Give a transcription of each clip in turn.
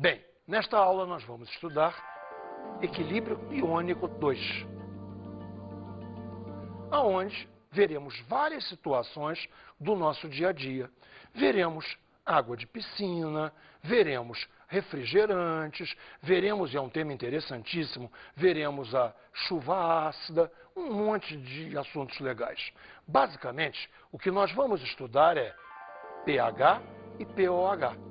Bem, nesta aula nós vamos estudar equilíbrio iônico 2, aonde veremos várias situações do nosso dia a dia. Veremos água de piscina, veremos refrigerantes, veremos, e é um tema interessantíssimo, veremos a chuva ácida, um monte de assuntos legais. Basicamente, o que nós vamos estudar é pH e pOH.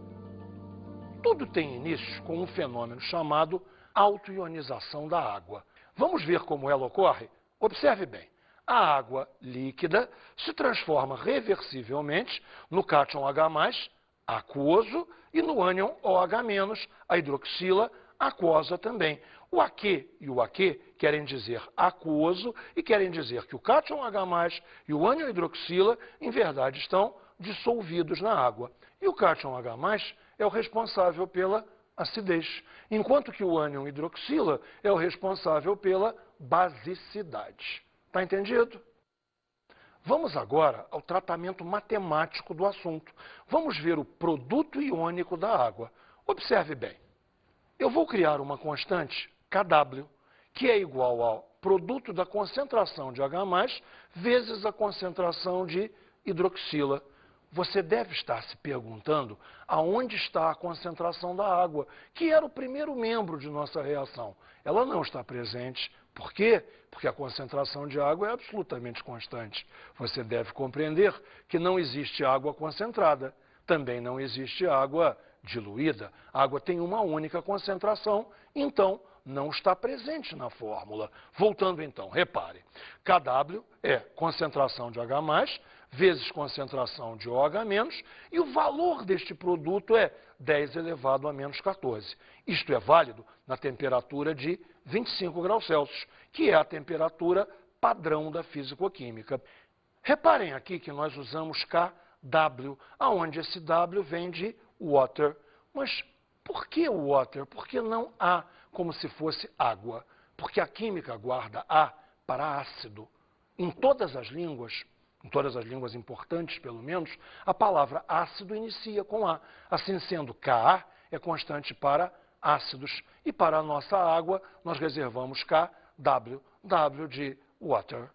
Tudo tem início com um fenômeno chamado autoionização da água. Vamos ver como ela ocorre? Observe bem. A água líquida se transforma reversivelmente no cátion H+, aquoso, e no ânion OH-, a hidroxila, aquosa também. O AQ e o AQ querem dizer aquoso e querem dizer que o cátion H+, e o ânion hidroxila, em verdade, estão dissolvidos na água. E o cátion H+, é o responsável pela acidez, enquanto que o ânion hidroxila é o responsável pela basicidade. Está entendido? Vamos agora ao tratamento matemático do assunto. Vamos ver o produto iônico da água. Observe bem. Eu vou criar uma constante, Kw, que é igual ao produto da concentração de H+, vezes a concentração de hidroxila. Você deve estar se perguntando aonde está a concentração da água, que era o primeiro membro de nossa reação. Ela não está presente. Por quê? Porque a concentração de água é absolutamente constante. Você deve compreender que não existe água concentrada. Também não existe água diluída. A água tem uma única concentração, então não está presente na fórmula. Voltando então, repare. Kw é concentração de H+, vezes concentração de OH-, e o valor deste produto é 10 elevado a menos 14. Isto é válido na temperatura de 25 graus Celsius, que é a temperatura padrão da físico-química. Reparem aqui que nós usamos KW, aonde esse W vem de water. Mas por que water? Por que não A, como se fosse água? Porque a química guarda A para ácido. Em todas as línguas importantes pelo menos, a palavra ácido inicia com A. Assim sendo, Ka é constante para ácidos. E para a nossa água, nós reservamos KW, W de water.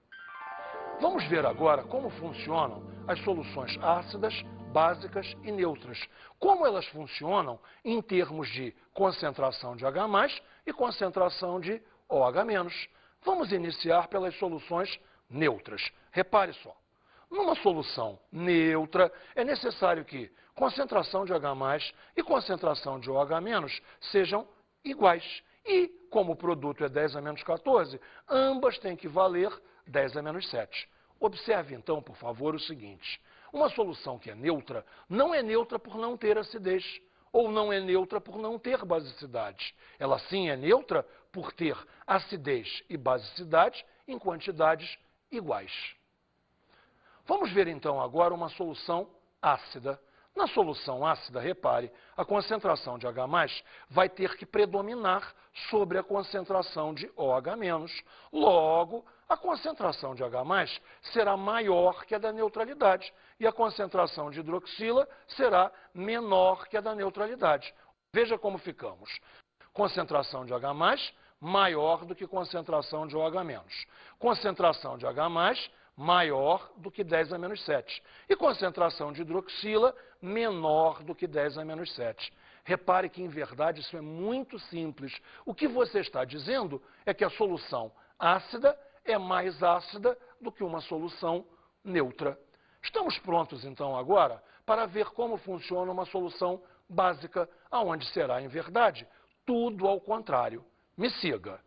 Vamos ver agora como funcionam as soluções ácidas, básicas e neutras. Como elas funcionam em termos de concentração de H+, e concentração de OH-. Vamos iniciar pelas soluções neutras. Repare só. Numa solução neutra, é necessário que concentração de H+, e concentração de OH- sejam iguais. E, como o produto é 10 a menos 14, ambas têm que valer 10 a menos 7. Observe, então, por favor, o seguinte. Uma solução que é neutra não é neutra por não ter acidez, ou não é neutra por não ter basicidade. Ela sim é neutra por ter acidez e basicidade em quantidades iguais. Vamos ver então agora uma solução ácida. Na solução ácida, repare, a concentração de H+ vai ter que predominar sobre a concentração de OH-. Logo, a concentração de H+ será maior que a da neutralidade e a concentração de hidroxila será menor que a da neutralidade. Veja como ficamos. Concentração de H+ maior do que concentração de OH-. Concentração de H+ maior do que 10 a menos 7. E concentração de hidroxila menor do que 10 a menos 7. Repare que, em verdade, isso é muito simples. O que você está dizendo é que a solução ácida é mais ácida do que uma solução neutra. Estamos prontos, então, agora, para ver como funciona uma solução básica, aonde será, em verdade, tudo ao contrário. Me siga.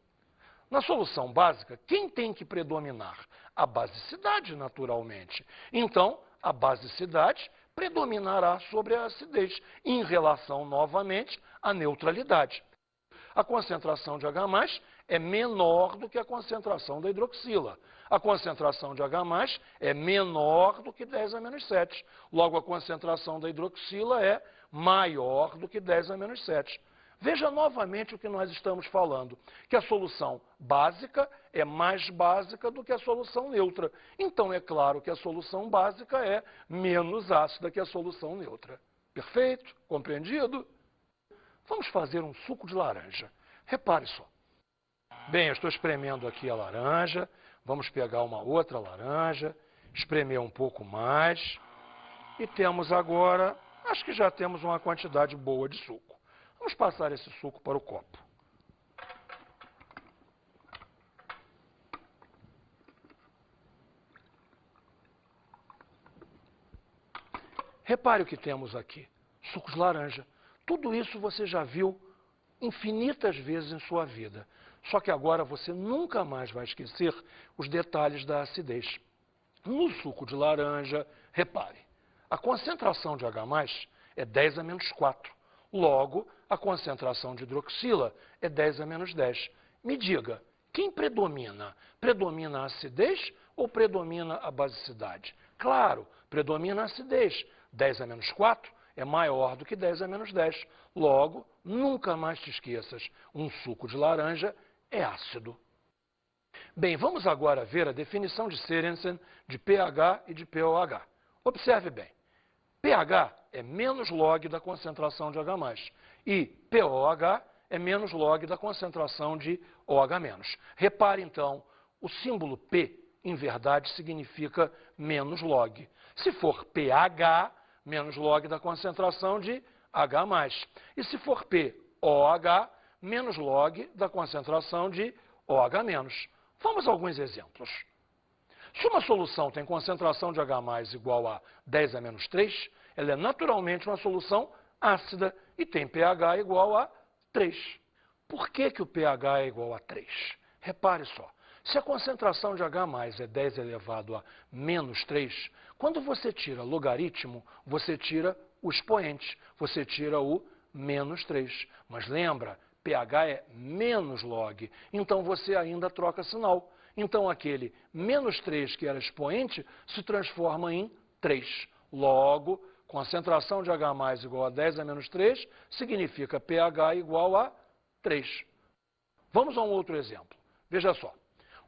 Na solução básica, quem tem que predominar? A basicidade, naturalmente. Então, a basicidade predominará sobre a acidez, em relação, novamente, à neutralidade. A concentração de H+ é menor do que a concentração da hidroxila. A concentração de H+ é menor do que 10 a menos 7. Logo, a concentração da hidroxila é maior do que 10 a menos 7. Veja novamente o que nós estamos falando, que a solução básica é mais básica do que a solução neutra. Então, é claro que a solução básica é menos ácida que a solução neutra. Perfeito? Compreendido? Vamos fazer um suco de laranja. Repare só. Bem, eu estou espremendo aqui a laranja. Vamos pegar uma outra laranja, espremer um pouco mais. E temos agora, acho que já temos uma quantidade boa de suco. Vamos passar esse suco para o copo. Repare o que temos aqui. Suco de laranja. Tudo isso você já viu infinitas vezes em sua vida. Só que agora você nunca mais vai esquecer os detalhes da acidez. No suco de laranja, repare, a concentração de H+, é 10 a menos 4. Logo, a concentração de hidroxila é 10 a menos 10. Me diga, quem predomina? Predomina a acidez ou predomina a basicidade? Claro, predomina a acidez. 10 a menos 4 é maior do que 10 a menos 10. Logo, nunca mais te esqueças, um suco de laranja é ácido. Bem, vamos agora ver a definição de Sørensen de pH e de pOH. Observe bem, pH é menos log da concentração de H+, e pOH é menos log da concentração de OH-. Repare então, o símbolo P, em verdade, significa menos log. Se for pH, menos log da concentração de H+. E se for pOH, menos log da concentração de OH-. Vamos a alguns exemplos. Se uma solução tem concentração de H+ igual a 10 a menos 3, ela é naturalmente uma solução ácida e tem pH igual a 3. Por que o pH é igual a 3? Repare só. Se a concentração de H+ é 10 elevado a menos 3, quando você tira logaritmo, você tira o expoente, você tira o menos 3. Mas lembra, pH é menos log, então você ainda troca sinal. Então aquele menos 3 que era expoente se transforma em 3. Logo, concentração de H+ igual a 10 a menos 3 significa pH igual a 3. Vamos a um outro exemplo. Veja só.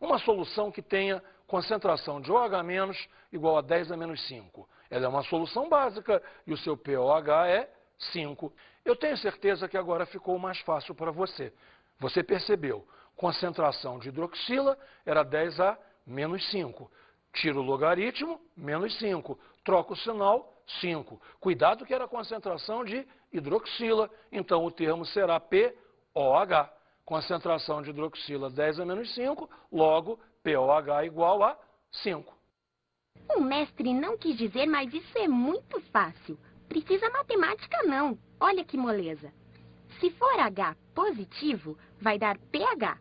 Uma solução que tenha concentração de OH- igual a 10 a menos 5. Ela é uma solução básica e o seu pOH é 5. Eu tenho certeza que agora ficou mais fácil para você. Você percebeu, concentração de hidroxila era 10 a menos 5. Tiro o logaritmo, menos 5. Troco o sinal, 5. Cuidado que era a concentração de hidroxila, então o termo será pOH. Concentração de hidroxila 10 a menos 5, logo pOH igual a 5. O mestre não quis dizer, mas isso é muito fácil. Precisa matemática não. Olha que moleza. Se for H positivo, vai dar pH.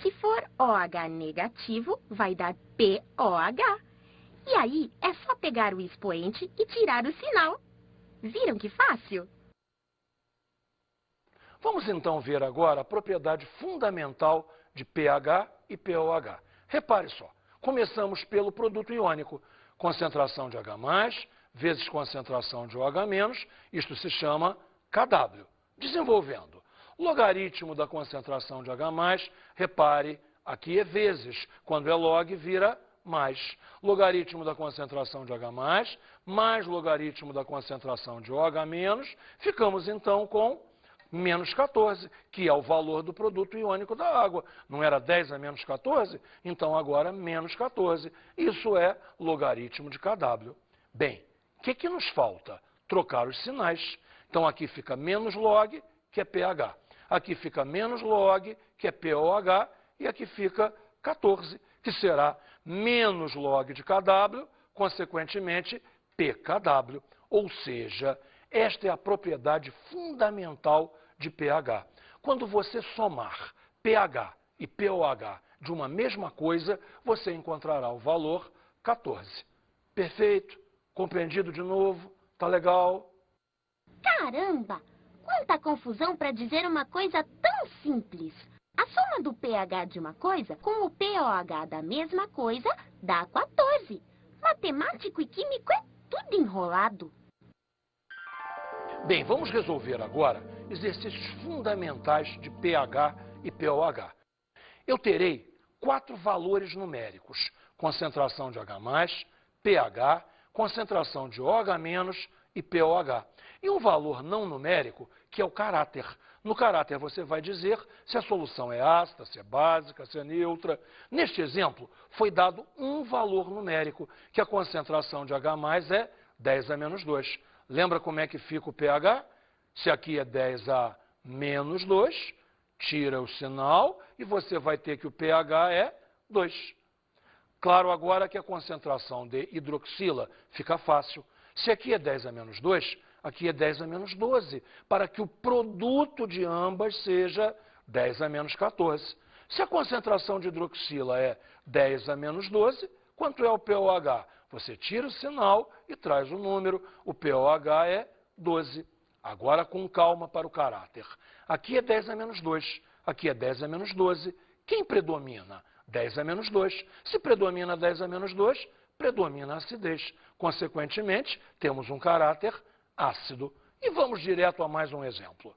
Se for OH negativo, vai dar pOH. E aí é só pegar o expoente e tirar o sinal. Viram que fácil? Vamos então ver agora a propriedade fundamental de pH e pOH. Repare só, começamos pelo produto iônico. Concentração de H+, vezes concentração de OH-, isto se chama Kw. Desenvolvendo. Logaritmo da concentração de H+, repare, aqui é vezes. Quando é log, vira mais. Logaritmo da concentração de H+, mais logaritmo da concentração de OH-, ficamos então com menos 14, que é o valor do produto iônico da água. Não era 10 a menos 14? Então agora menos 14. Isso é logaritmo de Kw. Bem, o que nos falta? Trocar os sinais. Então aqui fica menos log, que é pH. Aqui fica menos log, que é pOH. E aqui fica 14, que será menos log de Kw, consequentemente pKw. Ou seja, esta é a propriedade fundamental de pH. Quando você somar pH e pOH de uma mesma coisa, você encontrará o valor 14. Perfeito? Compreendido de novo? Tá legal? Caramba! Quanta confusão para dizer uma coisa tão simples. A soma do pH de uma coisa com o pOH da mesma coisa dá 14. Matemático e químico é tudo enrolado. Bem, vamos resolver agora exercícios fundamentais de pH e pOH. Eu terei 4 valores numéricos: concentração de H+, pH, concentração de OH- e pOH. e um valor não numérico, que é o caráter. No caráter você vai dizer se a solução é ácida, se é básica, se é neutra. Neste exemplo, foi dado um valor numérico, que a concentração de H+ é 10 a menos 2. Lembra como é que fica o pH? Se aqui é 10 a menos 2, tira o sinal e você vai ter que o pH é 2. Claro agora que a concentração de hidroxila fica fácil. Se aqui é 10 a menos 2, aqui é 10 a menos 12, para que o produto de ambas seja 10 a menos 14. Se a concentração de hidroxila é 10 a menos 12, quanto é o pOH? Você tira o sinal e traz o número, o pOH é 12. Agora com calma para o caráter. Aqui é 10 a menos 2, aqui é 10 a menos 12. Quem predomina? 10 a menos 2. Se predomina 10 a menos 2, predomina a acidez. Consequentemente, temos um caráter ácido. E vamos direto a mais um exemplo.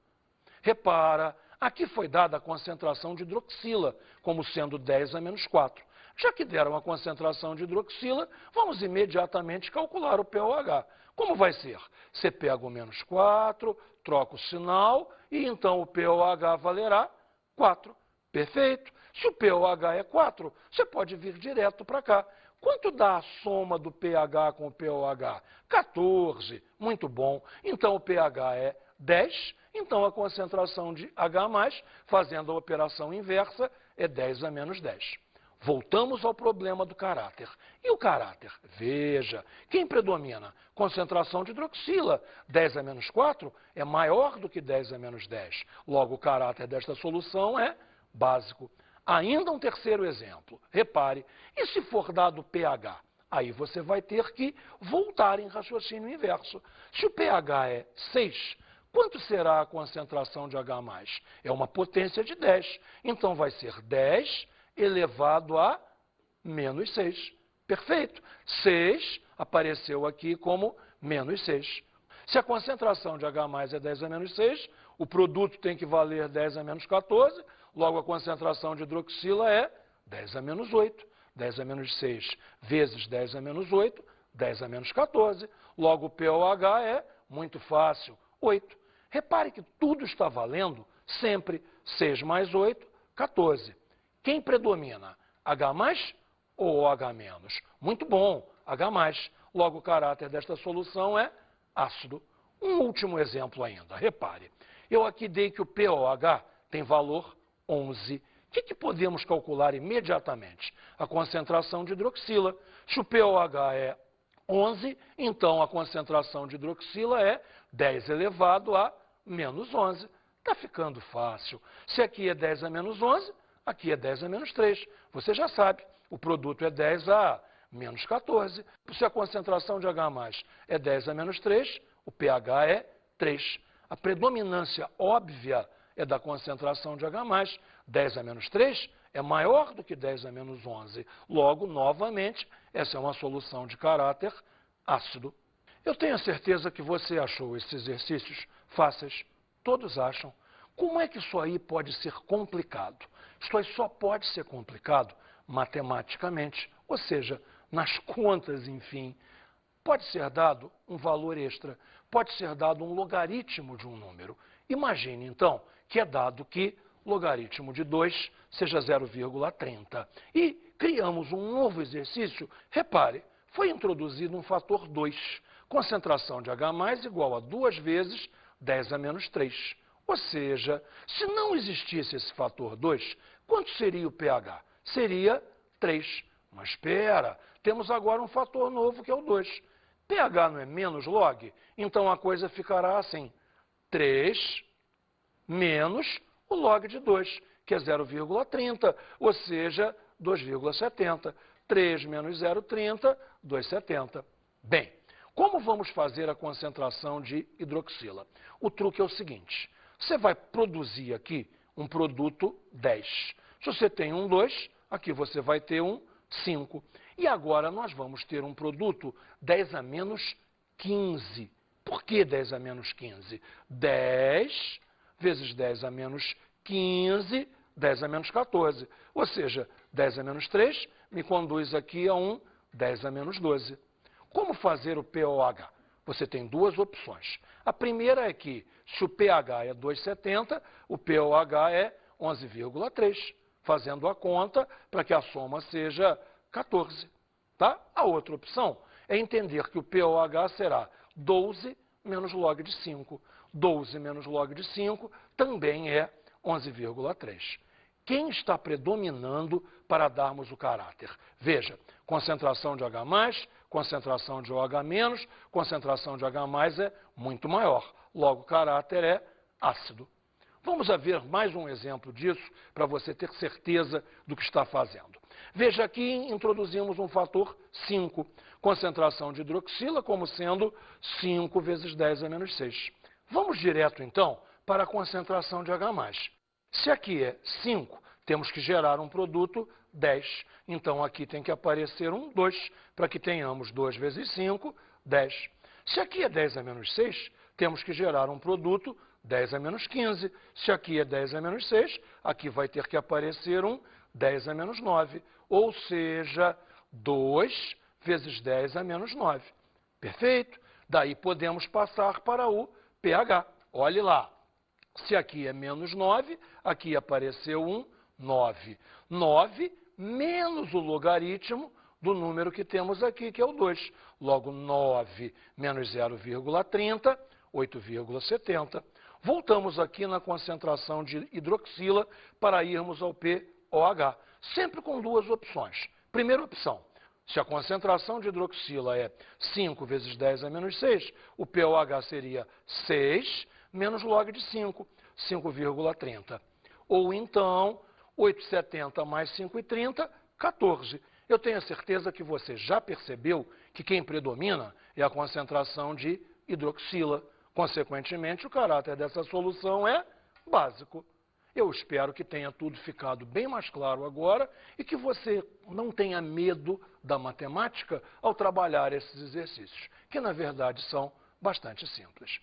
Repara, aqui foi dada a concentração de hidroxila, como sendo 10 a menos 4. Já que deram a concentração de hidroxila, vamos imediatamente calcular o pOH. Como vai ser? Você pega o menos 4, troca o sinal e então o pOH valerá 4. Perfeito. Se o pOH é 4, você pode vir direto para cá. Quanto dá a soma do pH com o pOH? 14. Muito bom. Então o pH é 10. Então a concentração de H+, fazendo a operação inversa, é 10 a menos 10. Voltamos ao problema do caráter. E o caráter? Veja, quem predomina? Concentração de hidroxila. 10 a menos 4 é maior do que 10 a menos 10. Logo, o caráter desta solução é básico. Ainda um terceiro exemplo. Repare, e se for dado o pH? Aí você vai ter que voltar em raciocínio inverso. Se o pH é 6, quanto será a concentração de H+? É uma potência de 10. Então vai ser 10 elevado a menos 6. Perfeito. 6 apareceu aqui como menos 6. Se a concentração de H+ é 10 a menos 6, o produto tem que valer 10 a menos 14, logo a concentração de hidroxila é 10 a menos 8. 10 a menos 6 vezes 10 a menos 8, 10 a menos 14. Logo o pOH é, muito fácil, 8. Repare que tudo está valendo sempre 6 mais 8, 14. Quem predomina? H+ ou OH-? Muito bom, H+. Logo, o caráter desta solução é ácido. Um último exemplo ainda. Repare, eu aqui dei que o pOH tem valor 11. O que podemos calcular imediatamente? A concentração de hidroxila. Se o pOH é 11, então a concentração de hidroxila é 10 elevado a menos 11. Está ficando fácil. Se aqui é 10 a menos 11, aqui é 10 a menos 3. Você já sabe, o produto é 10 a menos 14. Se a concentração de H+ é 10 a menos 3, o pH é 3. A predominância óbvia é da concentração de H+. 10 a menos 3 é maior do que 10 a menos 11. Logo, novamente, essa é uma solução de caráter ácido. Eu tenho a certeza que você achou esses exercícios fáceis. Todos acham. Como é que isso aí pode ser complicado? Isso aí só pode ser complicado matematicamente, ou seja, nas contas, enfim. Pode ser dado um valor extra, pode ser dado um logaritmo de um número. Imagine, então, que é dado que logaritmo de 2 seja 0,30. E criamos um novo exercício. Repare, foi introduzido um fator 2. Concentração de H+ igual a 2 vezes 10 a menos 3. Ou seja, se não existisse esse fator 2, quanto seria o pH? Seria 3. Mas espera, temos agora um fator novo que é o 2. pH não é menos log? Então a coisa ficará assim. 3 menos o log de 2, que é 0,30, ou seja, 2,70. 3 menos 0,30, 2,70. Bem, como vamos fazer a concentração de hidroxila? O truque é o seguinte. Você vai produzir aqui um produto 10. Se você tem um 2, aqui você vai ter um 5. E agora nós vamos ter um produto 10 a menos 15. Por que 10 a menos 15? 10 vezes 10 a menos 15, 10 a menos 14. Ou seja, 10 a menos 3 me conduz aqui a um 10 a menos 12. Como fazer o pOH? você tem duas opções. A primeira é que, se o pH é 2,70, o pOH é 11,3, fazendo a conta para que a soma seja 14. Tá? A outra opção é entender que o pOH será 12 menos log de 5. 12 menos log de 5 também é 11,3. Quem está predominando para darmos o caráter? Veja, concentração de H+, concentração de OH-, concentração de H+ é muito maior. Logo, o caráter é ácido. Vamos a ver mais um exemplo disso para você ter certeza do que está fazendo. Veja aqui, introduzimos um fator 5, concentração de hidroxila como sendo 5 vezes 10 a menos 6. Vamos direto, então, para a concentração de H+. Se aqui é 5, temos que gerar um produto 10. Então, aqui tem que aparecer um 2, para que tenhamos 2 vezes 5, 10. Se aqui é 10 a menos 6, temos que gerar um produto 10 a menos 15. Se aqui é 10 a menos 6, aqui vai ter que aparecer um 10 a menos 9. Ou seja, 2 vezes 10 a menos 9. Perfeito? Daí podemos passar para o pH. Olhe lá. Se aqui é menos 9, aqui apareceu um 9. 9 menos o logaritmo do número que temos aqui, que é o 2. Logo, 9 menos 0,30, 8,70. Voltamos aqui na concentração de hidroxila para irmos ao pOH. Sempre com duas opções. Primeira opção, se a concentração de hidroxila é 5 vezes 10 a menos 6, o pOH seria 6 menos log de 5, 5,30. Ou então, 8,70 mais 5,30, 14. Eu tenho a certeza que você já percebeu que quem predomina é a concentração de hidroxila. Consequentemente, o caráter dessa solução é básico. Eu espero que tenha tudo ficado bem mais claro agora e que você não tenha medo da matemática ao trabalhar esses exercícios, que na verdade são bastante simples.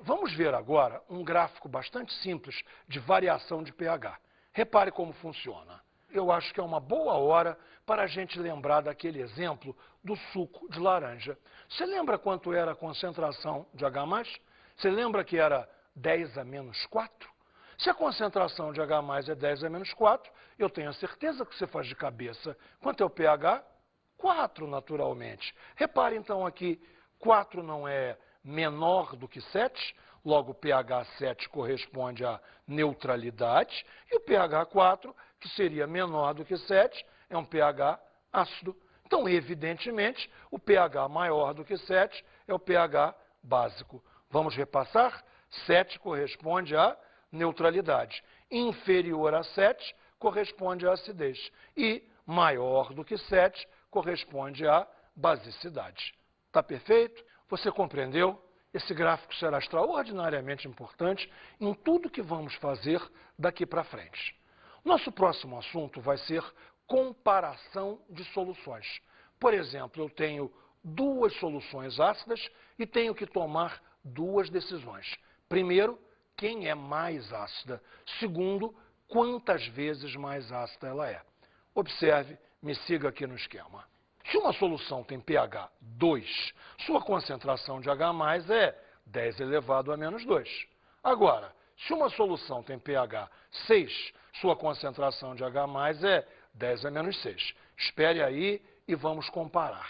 Vamos ver agora um gráfico bastante simples de variação de pH. Repare como funciona. Eu acho que é uma boa hora para a gente lembrar daquele exemplo do suco de laranja. Você lembra quanto era a concentração de H+? Você lembra que era 10 a menos 4? Se a concentração de H+ é 10 a menos 4, eu tenho a certeza que você faz de cabeça. Quanto é o pH? 4, naturalmente. Repare então aqui, 4 não é menor do que 7, logo o pH 7 corresponde à neutralidade, e o pH 4, que seria menor do que 7, é um pH ácido. Então, evidentemente, o pH maior do que 7 é o pH básico. Vamos repassar? 7 corresponde à neutralidade. Inferior a 7 corresponde à acidez. E maior do que 7 corresponde à basicidade. Está perfeito? Você compreendeu? Esse gráfico será extraordinariamente importante em tudo que vamos fazer daqui para frente. Nosso próximo assunto vai ser comparação de soluções. Por exemplo, eu tenho duas soluções ácidas e tenho que tomar duas decisões. Primeiro, quem é mais ácida. Segundo, quantas vezes mais ácida ela é. Observe, me siga aqui no esquema. Se uma solução tem pH 2, sua concentração de H+ é 10 elevado a menos 2. Agora, se uma solução tem pH 6, sua concentração de H+ é 10 a menos 6. Espere aí e vamos comparar.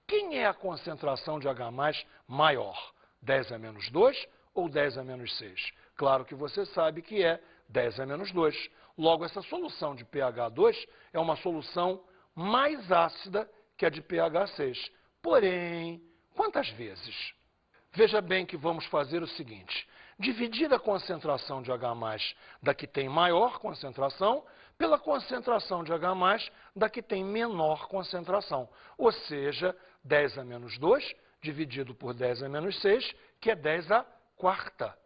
Quem é a concentração de H+ maior? 10 a menos 2 ou 10 a menos 6? Claro que você sabe que é 10 a menos 2. Logo, essa solução de pH 2 é uma solução mais ácida que a de pH 6. Porém, quantas vezes? Veja bem que vamos fazer o seguinte. Dividir a concentração de H+ da que tem maior concentração pela concentração de H+ da que tem menor concentração. Ou seja, 10 a menos 2 dividido por 10 a menos 6, que é 10 a quarta.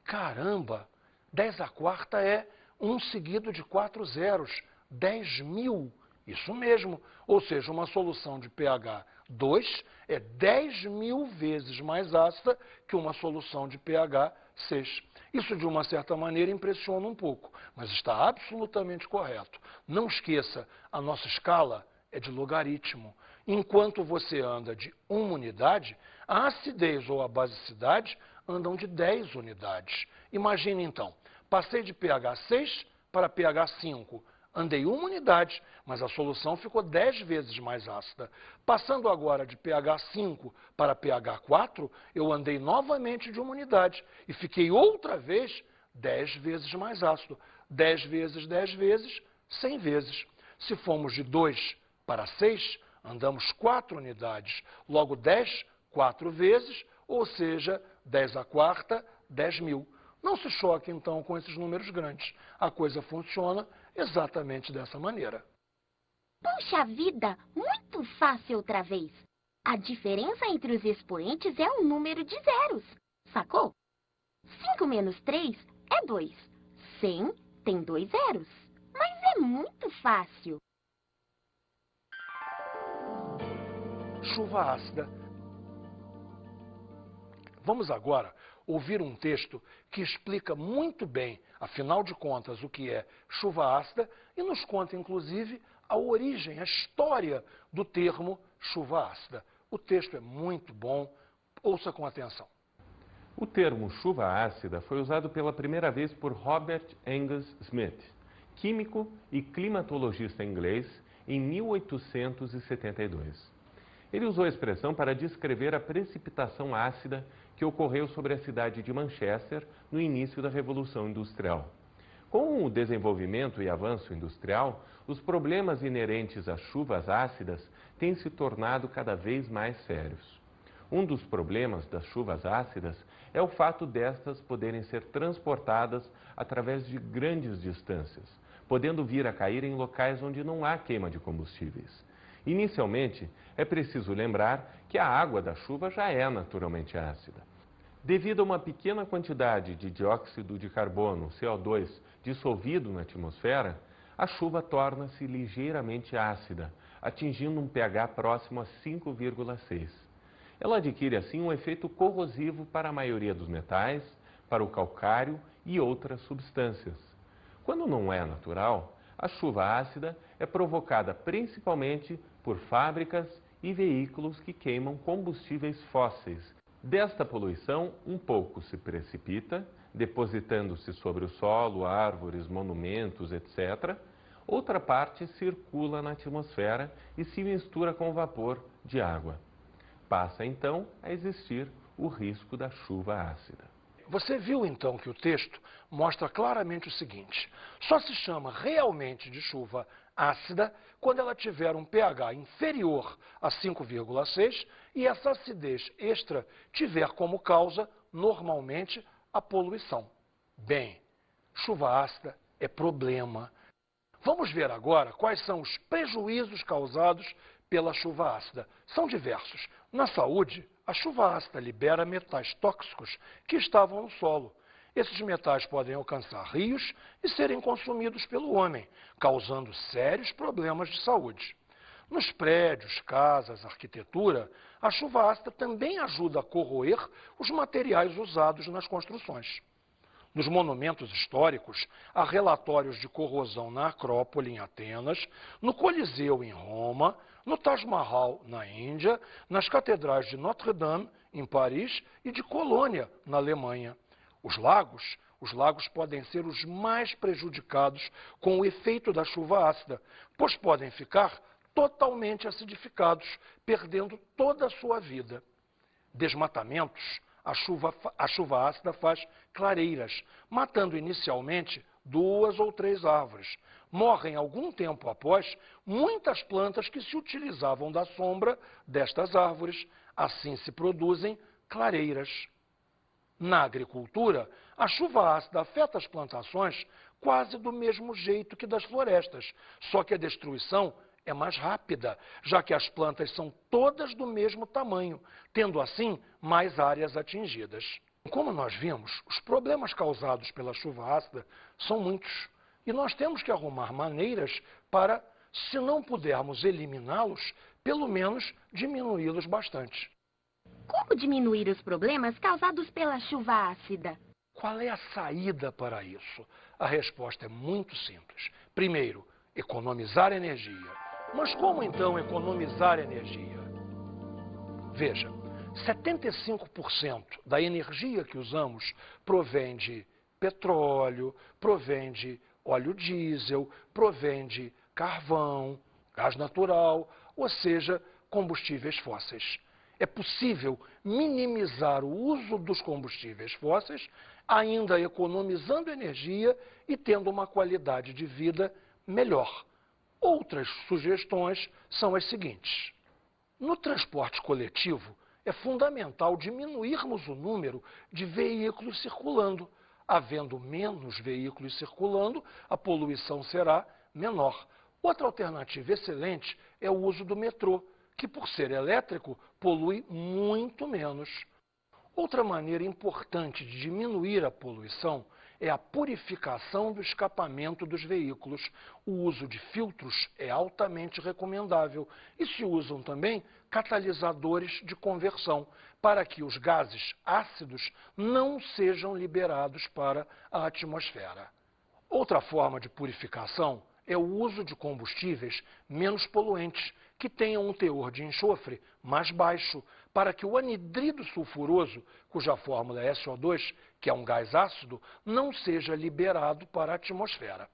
Caramba! 10 a quarta é 1 seguido de 4 zeros. 10.000. Isso mesmo. Ou seja, uma solução de pH 2 é 10.000 vezes mais ácida que uma solução de pH 6. Isso, de uma certa maneira, impressiona um pouco, mas está absolutamente correto. Não esqueça, a nossa escala é de logaritmo. Enquanto você anda de uma unidade, A acidez ou a basicidade andam de 10 unidades. Imagine então, passei de pH 6 para pH 5. Andei 1 unidade, mas a solução ficou 10 vezes mais ácida. Passando agora de pH 5 para pH 4, eu andei novamente de 1 unidade e fiquei outra vez 10 vezes mais ácido. 10 vezes 10 vezes, 100 vezes. Se formos de 2 para 6, andamos 4 unidades. Logo 10, 4 vezes, ou seja, 10 à quarta, 10.000. Não se choque, então, com esses números grandes. A coisa funciona exatamente dessa maneira. Puxa vida, muito fácil outra vez. A diferença entre os expoentes é o número de zeros. Sacou? 5 menos 3 é 2. 100 tem 2 zeros. Mas é muito fácil. Chuva ácida. Vamos agora ouvir um texto que explica muito bem, afinal de contas, o que é chuva ácida e nos conta, inclusive, a origem, a história do termo chuva ácida. O texto é muito bom, ouça com atenção. O termo chuva ácida foi usado pela primeira vez por Robert Angus Smith, químico e climatologista inglês, em 1872. Ele usou a expressão para descrever a precipitação ácida que ocorreu sobre a cidade de Manchester no início da Revolução Industrial. Com o desenvolvimento e avanço industrial, os problemas inerentes às chuvas ácidas têm se tornado cada vez mais sérios. Um dos problemas das chuvas ácidas é o fato destas poderem ser transportadas através de grandes distâncias, podendo vir a cair em locais onde não há queima de combustíveis. Inicialmente, é preciso lembrar que a água da chuva já é naturalmente ácida. Devido a uma pequena quantidade de dióxido de carbono, CO2, dissolvido na atmosfera, a chuva torna-se ligeiramente ácida, atingindo um pH próximo a 5,6. Ela adquire assim um efeito corrosivo para a maioria dos metais, para o calcário e outras substâncias. Quando não é natural, a chuva ácida é provocada principalmente por fábricas e veículos que queimam combustíveis fósseis. Desta poluição, um pouco se precipita, depositando-se sobre o solo, árvores, monumentos, etc. Outra parte circula na atmosfera e se mistura com o vapor de água. Passa então a existir o risco da chuva ácida. Você viu então que o texto mostra claramente o seguinte: só se chama realmente de chuva ácida quando ela tiver um pH inferior a 5,6 e essa acidez extra tiver como causa, normalmente, a poluição. Bem, chuva ácida é problema. Vamos ver agora quais são os prejuízos causados pela chuva ácida. São diversos. Na saúde, a chuva ácida libera metais tóxicos que estavam no solo. Esses metais podem alcançar rios e serem consumidos pelo homem, causando sérios problemas de saúde. Nos prédios, casas, arquitetura, a chuva ácida também ajuda a corroer os materiais usados nas construções. Nos monumentos históricos, há relatórios de corrosão na Acrópole, em Atenas, no Coliseu, em Roma, no Taj Mahal, na Índia, nas catedrais de Notre-Dame, em Paris, e de Colônia, na Alemanha. Os lagos podem ser os mais prejudicados com o efeito da chuva ácida, pois podem ficar totalmente acidificados, perdendo toda a sua vida. Desmatamentos. A chuva ácida faz clareiras, matando inicialmente 2 ou 3 árvores. Morrem algum tempo após muitas plantas que se utilizavam da sombra destas árvores. Assim se produzem clareiras. Na agricultura, a chuva ácida afeta as plantações quase do mesmo jeito que das florestas, só que a destruição é mais rápida, já que as plantas são todas do mesmo tamanho, tendo assim mais áreas atingidas. Como nós vimos, os problemas causados pela chuva ácida são muitos e nós temos que arrumar maneiras para, se não pudermos eliminá-los, pelo menos diminuí-los bastante. Como diminuir os problemas causados pela chuva ácida? Qual é a saída para isso? A resposta é muito simples. Primeiro, economizar energia. Mas como então economizar energia? Veja, 75% da energia que usamos provém de petróleo, provém de óleo diesel, provém de carvão, gás natural, ou seja, combustíveis fósseis. É possível minimizar o uso dos combustíveis fósseis, ainda economizando energia e tendo uma qualidade de vida melhor. Outras sugestões são as seguintes. No transporte coletivo, é fundamental diminuirmos o número de veículos circulando. Havendo menos veículos circulando, a poluição será menor. Outra alternativa excelente é o uso do metrô, que por ser elétrico, polui muito menos. Outra maneira importante de diminuir a poluição é a purificação do escapamento dos veículos. O uso de filtros é altamente recomendável e se usam também catalisadores de conversão para que os gases ácidos não sejam liberados para a atmosfera. Outra forma de purificação é o uso de combustíveis menos poluentes, que tenham um teor de enxofre mais baixo, para que o anidrido sulfuroso, cuja fórmula é SO2, que é um gás ácido, não seja liberado para a atmosfera.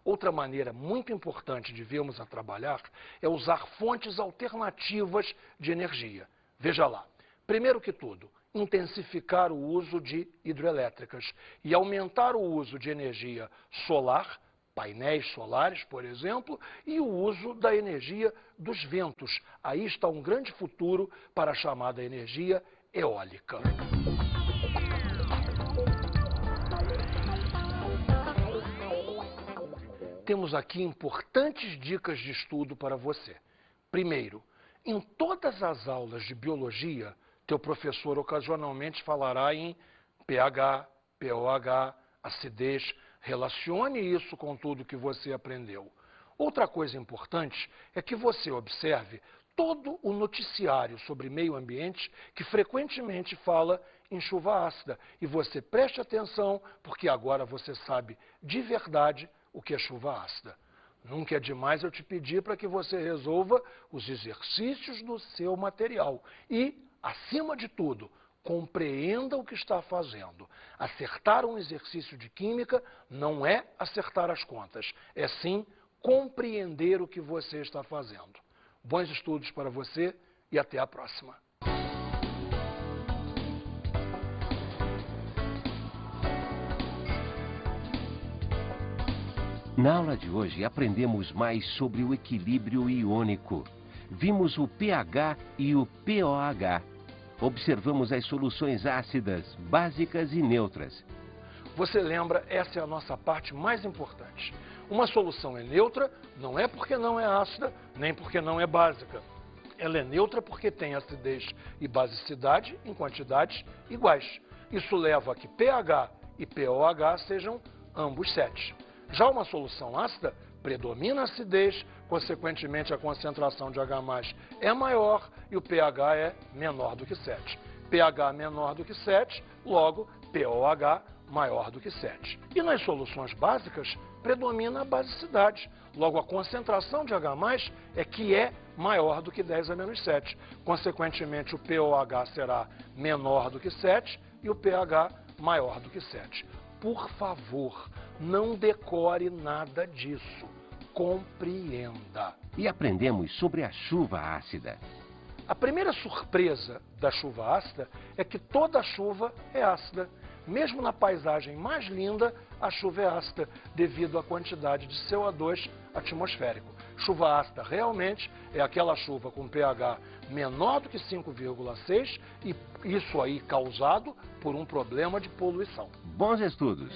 Outra maneira muito importante de vermos a trabalhar é usar fontes alternativas de energia. Veja lá, primeiro que tudo, intensificar o uso de hidrelétricas e aumentar o uso de energia solar, painéis solares, por exemplo, e o uso da energia dos ventos. Aí está um grande futuro para a chamada energia eólica. Temos aqui importantes dicas de estudo para você. Primeiro, em todas as aulas de biologia, teu professor ocasionalmente falará em pH, pOH, acidez. Relacione isso com tudo que você aprendeu. Outra coisa importante é que você observe todo o noticiário sobre meio ambiente que frequentemente fala em chuva ácida. E você preste atenção, porque agora você sabe de verdade o que é chuva ácida. Nunca é demais eu te pedir para que você resolva os exercícios do seu material. E, acima de tudo, compreenda o que está fazendo. Acertar um exercício de química não é acertar as contas, é sim compreender o que você está fazendo. Bons estudos para você e até a próxima. Na aula de hoje aprendemos mais sobre o equilíbrio iônico. Vimos o pH e o pOH. Observamos as soluções ácidas, básicas e neutras. Você lembra, essa é a nossa parte mais importante. Uma solução é neutra, não é porque não é ácida, nem porque não é básica. Ela é neutra porque tem acidez e basicidade em quantidades iguais. Isso leva a que pH e pOH sejam ambos 7. Já uma solução ácida predomina a acidez, consequentemente a concentração de H+ é maior e o pH é menor do que 7. pH menor do que 7, logo pOH maior do que 7. E nas soluções básicas predomina a basicidade, logo a concentração de H+ é maior do que 10 a menos 7. Consequentemente o pOH será menor do que 7 e o pH maior do que 7. Por favor, não decore nada disso. Compreenda. E aprendemos sobre a chuva ácida. A primeira surpresa da chuva ácida é que toda chuva é ácida. Mesmo na paisagem mais linda, a chuva é ácida, devido à quantidade de CO2 atmosférico. Chuva ácida realmente é aquela chuva com pH menor do que 5,6 e isso aí causado por um problema de poluição. Bons estudos!